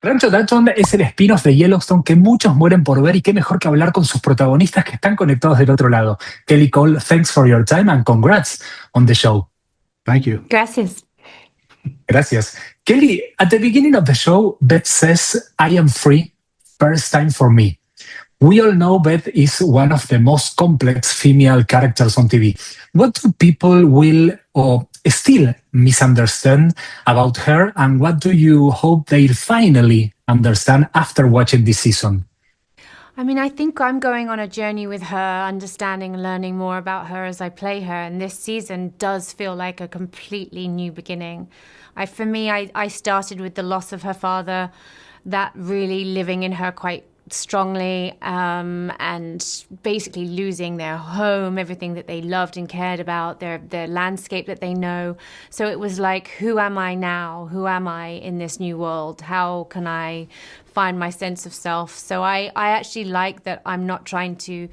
Rancho Dutton es el spin-off de Yellowstone que muchos mueren por ver y qué mejor que hablar con sus protagonistas que están conectados del otro lado. Kelly Cole, thanks for your time and congrats on the show. Thank you. Gracias. Gracias. Kelly, at the beginning of the show, Beth says, I am free, first time for me. We all know Beth is one of the most complex female characters on TV. What do people will or still misunderstand about her, and what do you hope they'll finally understand after watching this season? I mean, I think I'm going on a journey with her, understanding and learning more about her as I play her. And this season does feel like a completely new beginning. For me, I started with the loss of her father, that really living in her quite strongly, and basically losing their home, everything that they loved and cared about, their landscape that they know. So it was like, who am I now? Who am I in this new world? How can I find my sense of self? So I actually like that I'm not trying to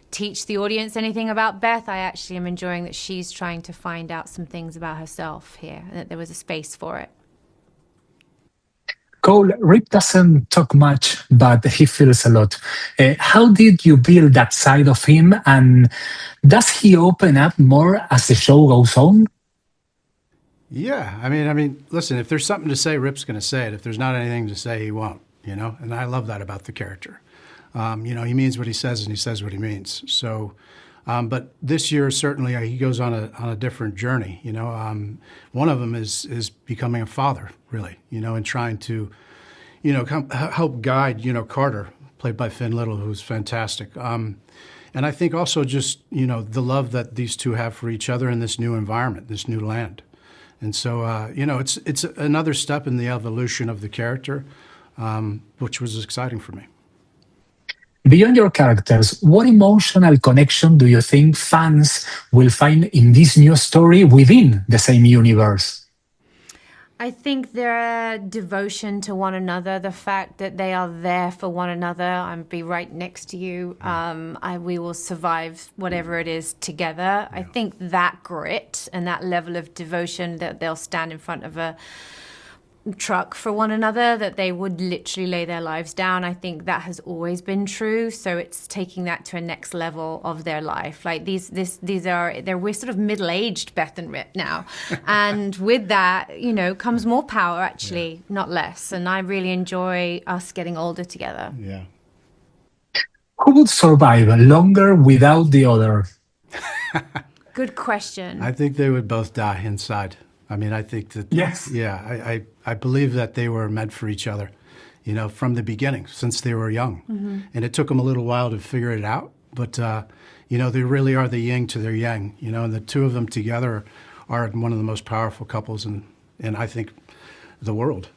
teach the audience anything about Beth. I actually am enjoying that she's trying to find out some things about herself here, and that there was a space for it. Cole, Rip doesn't talk much, but he feels a lot. How did you build that side of him, and does he open up more as the show goes on? Yeah, I mean, listen, if there's something to say, Rip's going to say it. If there's not anything to say, he won't, and I love that about the character. He means what he says and he says what he means. So, but this year, certainly, he goes on a different journey, One of them is becoming a father, really, and trying to, help guide, Carter, played by Finn Little, who's fantastic. And I think also just, the love that these two have for each other in this new environment, this new land. And so, it's another step in the evolution of the character, which was exciting for me. Beyond your characters, what emotional connection do you think fans will find in this new story within the same universe? I think their devotion to one another, the fact that they are there for one another, I'll be right next to you, we will survive whatever it is together. I think that grit and that level of devotion, that they'll stand in front of a truck for one another, that they would literally lay their lives down. I think that has always been true. So it's taking that to a next level of their life. Like we're sort of middle-aged Beth and Rip now. And with that, comes more power actually, not less. And I really enjoy us getting older together. Yeah. Who would survive longer without the other? Good question. I think they would both die inside. I mean, I think that, yes. Yeah, I believe that they were meant for each other, from the beginning, since they were young. Mm-hmm. And it took them a little while to figure it out. But, they really are the yin to their yang, and the two of them together are one of the most powerful couples in I think, the world.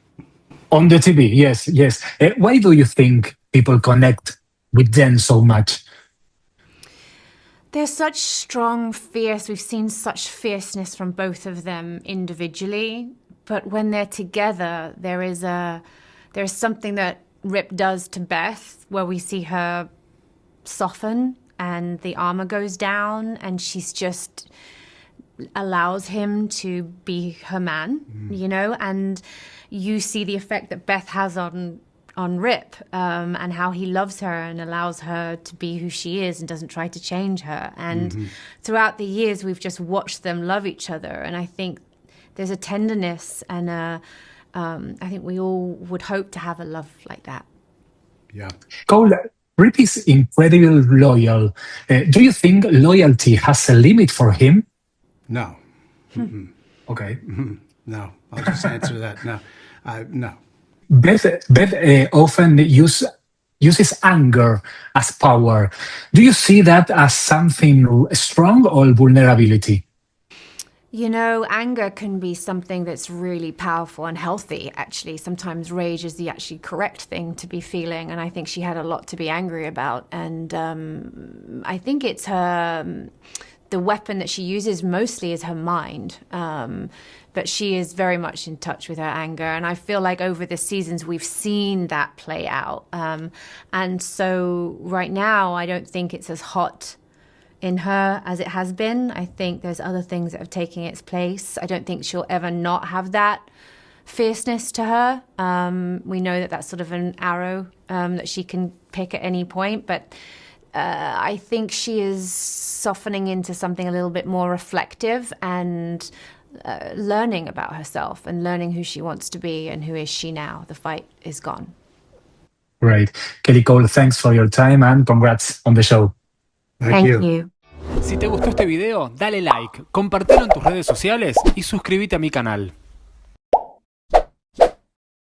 On the TV, yes. Why do you think people connect with them so much? They're such strong, fierce. We've seen such fierceness from both of them individually, but when they're together, there's something that Rip does to Beth where we see her soften and the armor goes down and she's just allows him to be her man, and you see the effect that Beth has on Rip, and how he loves her and allows her to be who she is and doesn't try to change her. And throughout the years, we've just watched them love each other. And I think there's a tenderness and I think we all would hope to have a love like that. Yeah. Cole, Rip is incredibly loyal. Do you think loyalty has a limit for him? No. Okay. No, I'll just answer that. No. No. Beth often uses anger as power. Do you see that as something strong or vulnerability? Anger can be something that's really powerful and healthy, actually. Sometimes rage is the actually correct thing to be feeling, and I think she had a lot to be angry about. And I think it's the weapon that she uses mostly is her mind. But she is very much in touch with her anger. And I feel like over the seasons, we've seen that play out. And so right now, I don't think it's as hot in her as it has been. I think there's other things that have taken its place. I don't think she'll ever not have that fierceness to her. We know that that's sort of an arrow that she can pick at any point, but I think she is softening into something a little bit more reflective and learning about herself and learning who she wants to be and who is she now. The fight is gone. Great. Kelly Cole, thanks for your time and congrats on the show. Thank you. Si te gustó este video, dale like, compartilo en tus redes sociales y suscríbete a mi canal.